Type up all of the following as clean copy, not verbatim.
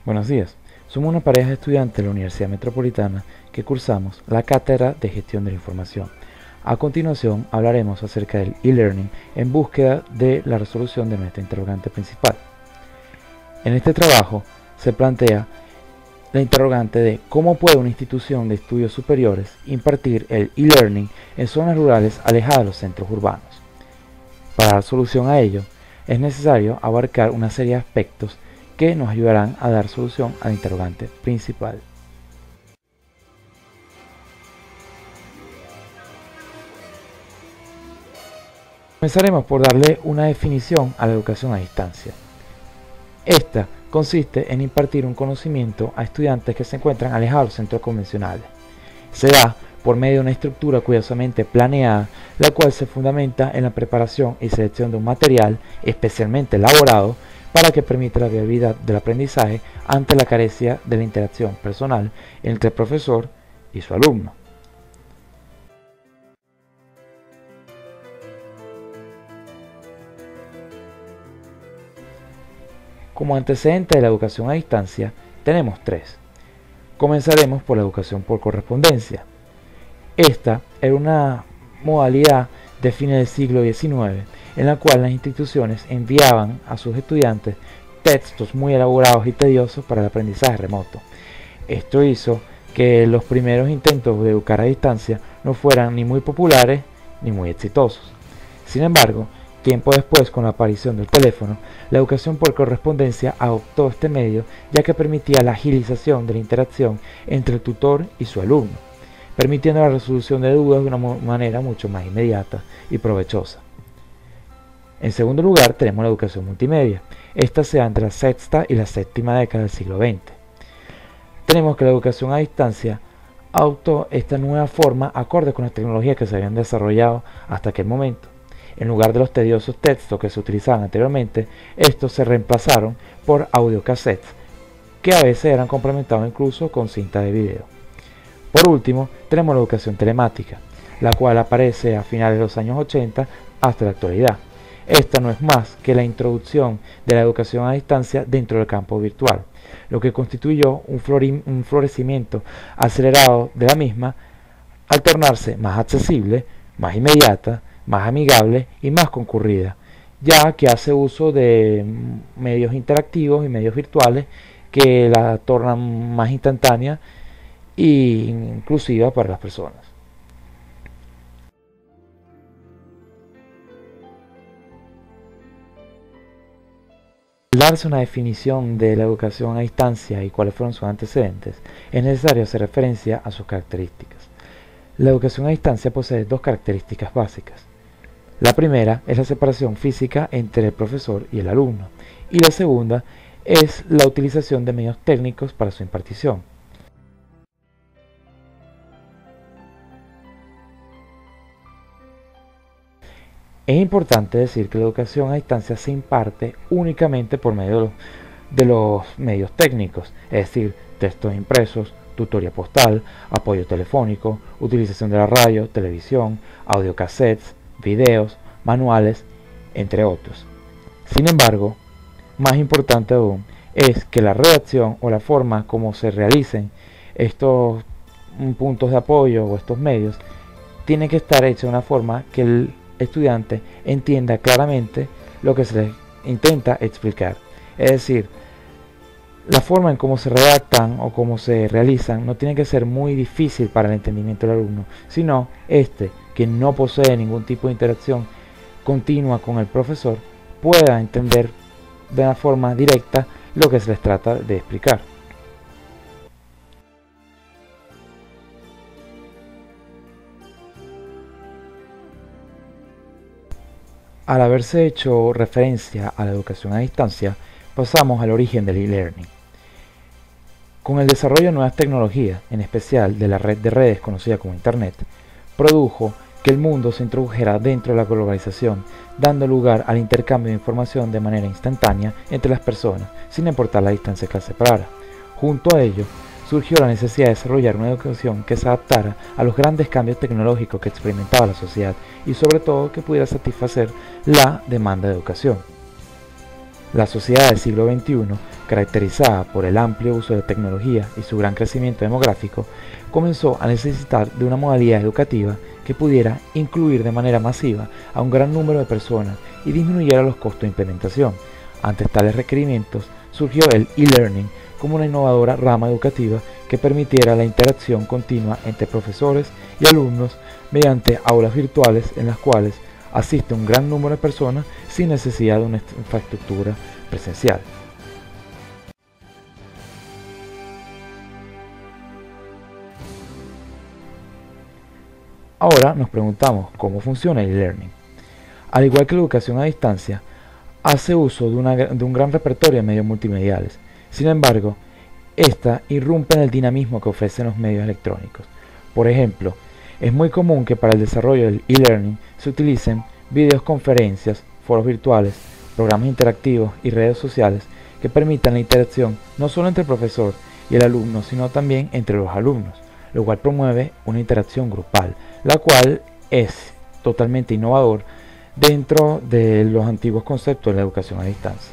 Buenos días, somos una pareja de estudiantes de la Universidad Metropolitana que cursamos la Cátedra de Gestión de la Información. A continuación hablaremos acerca del e-learning en búsqueda de la resolución de nuestra interrogante principal. En este trabajo se plantea la interrogante de cómo puede una institución de estudios superiores impartir el e-learning en zonas rurales alejadas de los centros urbanos. Para dar solución a ello, es necesario abarcar una serie de aspectos que nos ayudarán a dar solución al interrogante principal. Comenzaremos por darle una definición a la educación a distancia. Esta consiste en impartir un conocimiento a estudiantes que se encuentran alejados de los centros convencionales. Se da por medio de una estructura cuidadosamente planeada, la cual se fundamenta en la preparación y selección de un material especialmente elaborado para que permita la viabilidad del aprendizaje ante la carencia de la interacción personal entre el profesor y su alumno. Como antecedente de la educación a distancia, tenemos tres. Comenzaremos por la educación por correspondencia. Esta era una modalidad de fines del siglo XIX, en la cual las instituciones enviaban a sus estudiantes textos muy elaborados y tediosos para el aprendizaje remoto. Esto hizo que los primeros intentos de educar a distancia no fueran ni muy populares ni muy exitosos. Sin embargo, tiempo después, con la aparición del teléfono, la educación por correspondencia adoptó este medio, ya que permitía la agilización de la interacción entre el tutor y su alumno, permitiendo la resolución de dudas de una manera mucho más inmediata y provechosa. En segundo lugar, tenemos la educación multimedia. Esta se da entre la sexta y la séptima década del siglo XX. Tenemos que la educación a distancia adoptó esta nueva forma acorde con las tecnologías que se habían desarrollado hasta aquel momento. En lugar de los tediosos textos que se utilizaban anteriormente, estos se reemplazaron por audiocassettes, que a veces eran complementados incluso con cinta de video. Por último, tenemos la educación telemática, la cual aparece a finales de los años 80 hasta la actualidad. Esta no es más que la introducción de la educación a distancia dentro del campo virtual, lo que constituyó un florecimiento acelerado de la misma, al tornarse más accesible, más inmediata, más amigable y más concurrida, ya que hace uso de medios interactivos y medios virtuales que la tornan más instantánea e inclusiva para las personas. Al darse una definición de la educación a distancia y cuáles fueron sus antecedentes, es necesario hacer referencia a sus características. La educación a distancia posee dos características básicas. La primera es la separación física entre el profesor y el alumno, y la segunda es la utilización de medios técnicos para su impartición. Es importante decir que la educación a distancia se imparte únicamente por medio de los medios técnicos, es decir, textos impresos, tutoría postal, apoyo telefónico, utilización de la radio, televisión, audiocassettes, videos, manuales, entre otros. Sin embargo, más importante aún es que la redacción o la forma como se realicen estos puntos de apoyo o estos medios tiene que estar hecha de una forma que el estudiante entienda claramente lo que se les intenta explicar. Es decir, la forma en cómo se redactan o cómo se realizan no tiene que ser muy difícil para el entendimiento del alumno, sino que no posee ningún tipo de interacción continua con el profesor, pueda entender de una forma directa lo que se les trata de explicar. Al haberse hecho referencia a la educación a distancia, pasamos al origen del e-learning. Con el desarrollo de nuevas tecnologías, en especial de la red de redes conocida como Internet, produjo que el mundo se introdujera dentro de la globalización, dando lugar al intercambio de información de manera instantánea entre las personas, sin importar la distancia que las separara. Junto a ello, surgió la necesidad de desarrollar una educación que se adaptara a los grandes cambios tecnológicos que experimentaba la sociedad y sobre todo que pudiera satisfacer la demanda de educación. La sociedad del siglo XXI, caracterizada por el amplio uso de tecnología y su gran crecimiento demográfico, comenzó a necesitar de una modalidad educativa que pudiera incluir de manera masiva a un gran número de personas y disminuyera los costos de implementación. Ante tales requerimientos, surgió el e-learning como una innovadora rama educativa que permitiera la interacción continua entre profesores y alumnos mediante aulas virtuales en las cuales asiste un gran número de personas sin necesidad de una infraestructura presencial. Ahora nos preguntamos cómo funciona el e-learning. Al igual que la educación a distancia, hace uso de un gran repertorio de medios multimediales. Sin embargo, esta irrumpe en el dinamismo que ofrecen los medios electrónicos. Por ejemplo, es muy común que para el desarrollo del e-learning se utilicen videoconferencias, foros virtuales, programas interactivos y redes sociales que permitan la interacción no solo entre el profesor y el alumno, sino también entre los alumnos, lo cual promueve una interacción grupal, la cual es totalmente innovador dentro de los antiguos conceptos de la educación a distancia.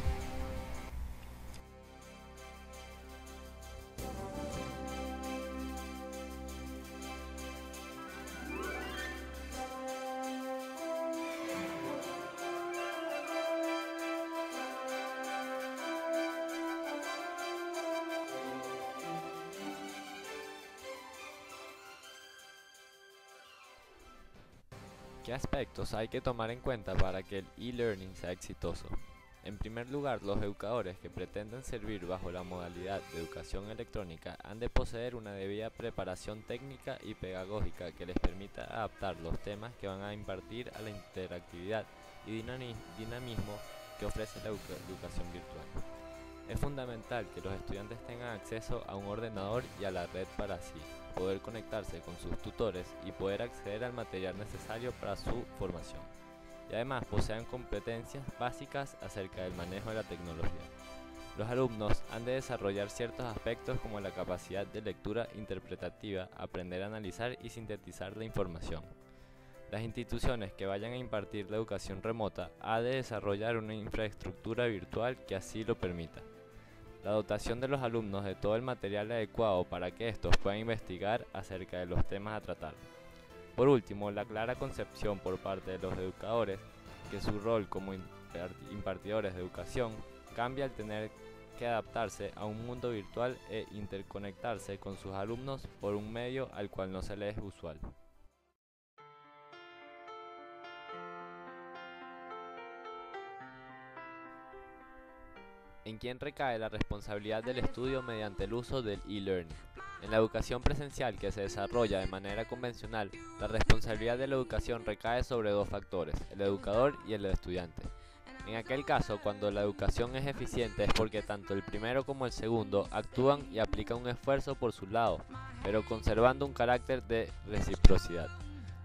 ¿Qué aspectos hay que tomar en cuenta para que el e-learning sea exitoso? En primer lugar, los educadores que pretenden servir bajo la modalidad de educación electrónica han de poseer una debida preparación técnica y pedagógica que les permita adaptar los temas que van a impartir a la interactividad y dinamismo que ofrece la educación virtual. Es fundamental que los estudiantes tengan acceso a un ordenador y a la red para así poder conectarse con sus tutores y poder acceder al material necesario para su formación. Y además posean competencias básicas acerca del manejo de la tecnología. Los alumnos han de desarrollar ciertos aspectos como la capacidad de lectura interpretativa, aprender a analizar y sintetizar la información. Las instituciones que vayan a impartir la educación remota han de desarrollar una infraestructura virtual que así lo permita. La dotación de los alumnos de todo el material adecuado para que estos puedan investigar acerca de los temas a tratar. Por último, la clara concepción por parte de los educadores que su rol como impartidores de educación cambia al tener que adaptarse a un mundo virtual e interconectarse con sus alumnos por un medio al cual no se les es usual. ¿En quién recae la responsabilidad del estudio mediante el uso del e-learning? En la educación presencial que se desarrolla de manera convencional, la responsabilidad de la educación recae sobre dos factores, el educador y el estudiante. En aquel caso, cuando la educación es eficiente es porque tanto el primero como el segundo actúan y aplican un esfuerzo por su lado, pero conservando un carácter de reciprocidad.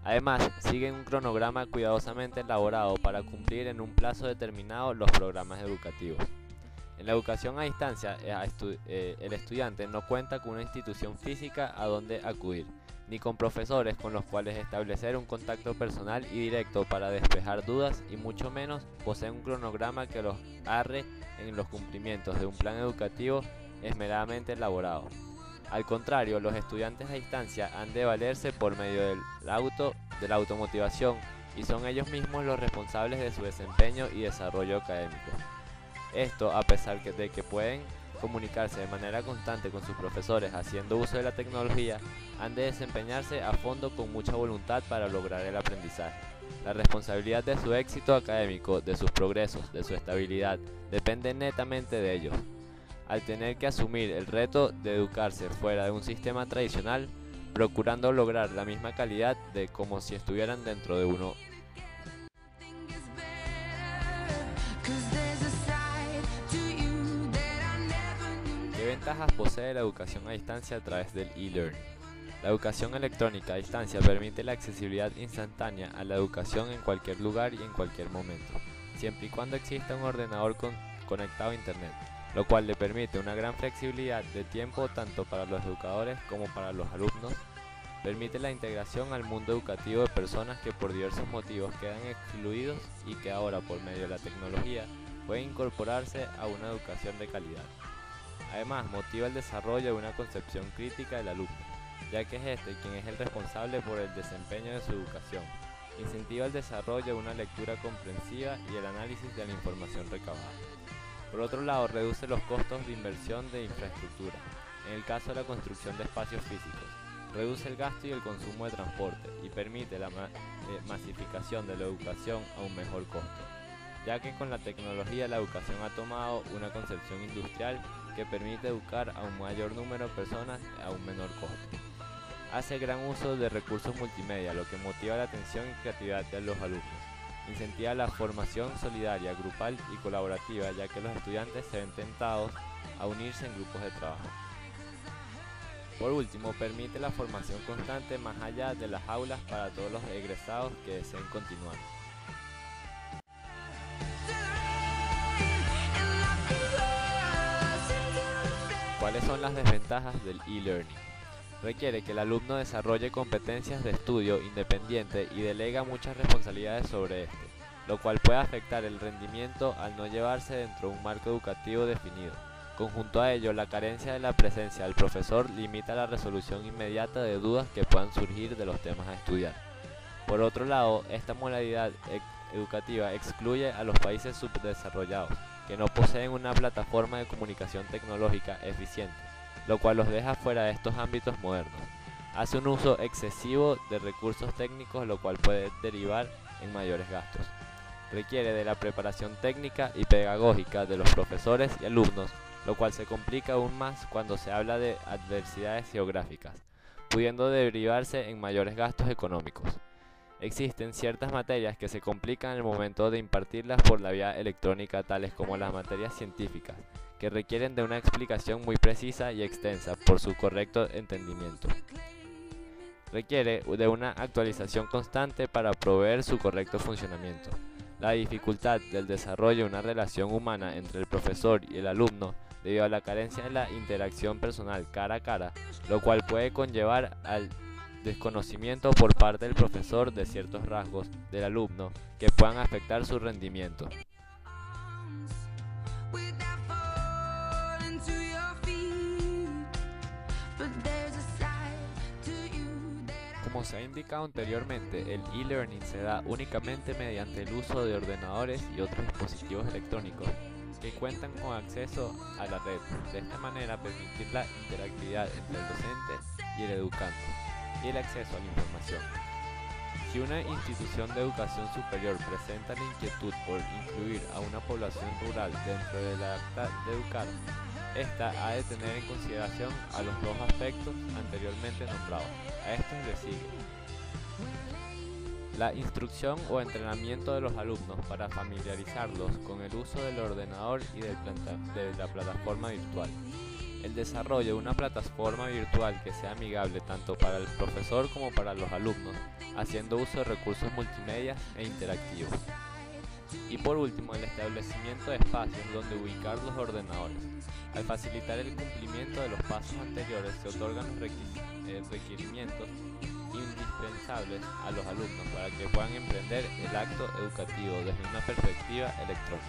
Además, siguen un cronograma cuidadosamente elaborado para cumplir en un plazo determinado los programas educativos. En la educación a distancia, el estudiante no cuenta con una institución física a donde acudir, ni con profesores con los cuales establecer un contacto personal y directo para despejar dudas, y mucho menos posee un cronograma que los arre en los cumplimientos de un plan educativo esmeradamente elaborado. Al contrario, los estudiantes a distancia han de valerse por medio de la automotivación, y son ellos mismos los responsables de su desempeño y desarrollo académico. Esto a pesar de que pueden comunicarse de manera constante con sus profesores haciendo uso de la tecnología, han de desempeñarse a fondo con mucha voluntad para lograr el aprendizaje. La responsabilidad de su éxito académico, de sus progresos, de su estabilidad, depende netamente de ellos. Al tener que asumir el reto de educarse fuera de un sistema tradicional, procurando lograr la misma calidad de como si estuvieran dentro de uno. ¿Qué ventajas posee la educación a distancia a través del e-learning? La educación electrónica a distancia permite la accesibilidad instantánea a la educación en cualquier lugar y en cualquier momento, siempre y cuando exista un ordenador conectado a internet, lo cual le permite una gran flexibilidad de tiempo tanto para los educadores como para los alumnos. Permite la integración al mundo educativo de personas que por diversos motivos quedan excluidos y que ahora por medio de la tecnología puede incorporarse a una educación de calidad. Además, motiva el desarrollo de una concepción crítica del alumno, ya que es este quien es el responsable por el desempeño de su educación. Incentiva el desarrollo de una lectura comprensiva y el análisis de la información recabada. Por otro lado, reduce los costos de inversión de infraestructura, en el caso de la construcción de espacios físicos. Reduce el gasto y el consumo de transporte y permite la masificación de la educación a un mejor costo, ya que con la tecnología la educación ha tomado una concepción industrial que permite educar a un mayor número de personas a un menor costo. Hace gran uso de recursos multimedia, lo que motiva la atención y creatividad de los alumnos. Incentiva la formación solidaria, grupal y colaborativa, ya que los estudiantes se ven tentados a unirse en grupos de trabajo. Por último, permite la formación constante más allá de las aulas para todos los egresados que deseen continuar. ¿Cuáles son las desventajas del e-learning? Requiere que el alumno desarrolle competencias de estudio independiente y delega muchas responsabilidades sobre este, lo cual puede afectar el rendimiento al no llevarse dentro de un marco educativo definido. Conjunto a ello, la carencia de la presencia del profesor limita la resolución inmediata de dudas que puedan surgir de los temas a estudiar. Por otro lado, esta modalidad educativa excluye a los países subdesarrollados, que no poseen una plataforma de comunicación tecnológica eficiente, lo cual los deja fuera de estos ámbitos modernos. Hace un uso excesivo de recursos técnicos, lo cual puede derivar en mayores gastos. Requiere de la preparación técnica y pedagógica de los profesores y alumnos, lo cual se complica aún más cuando se habla de adversidades geográficas, pudiendo derivarse en mayores gastos económicos. Existen ciertas materias que se complican en el momento de impartirlas por la vía electrónica, tales como las materias científicas, que requieren de una explicación muy precisa y extensa por su correcto entendimiento. Requiere de una actualización constante para proveer su correcto funcionamiento. La dificultad del desarrollo de una relación humana entre el profesor y el alumno debido a la carencia de la interacción personal cara a cara, lo cual puede conllevar al desconocimiento por parte del profesor de ciertos rasgos del alumno que puedan afectar su rendimiento. Como se ha indicado anteriormente, el e-learning se da únicamente mediante el uso de ordenadores y otros dispositivos electrónicos que cuentan con acceso a la red. De esta manera, permitir la interactividad entre el docente y el educando y el acceso a la información. Si una institución de educación superior presenta la inquietud por incluir a una población rural dentro de la acta de educar, esta ha de tener en consideración a los dos aspectos anteriormente nombrados. A estos le sigue la instrucción o entrenamiento de los alumnos para familiarizarlos con el uso del ordenador y de la plataforma virtual. El desarrollo de una plataforma virtual que sea amigable tanto para el profesor como para los alumnos, haciendo uso de recursos multimedia e interactivos. Y por último, el establecimiento de espacios donde ubicar los ordenadores. Al facilitar el cumplimiento de los pasos anteriores, se otorgan los requerimientos indispensables a los alumnos para que puedan emprender el acto educativo desde una perspectiva electrónica,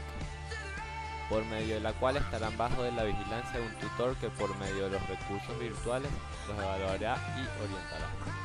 por medio de la cual estarán bajo de la vigilancia de un tutor que por medio de los recursos virtuales los evaluará y orientará.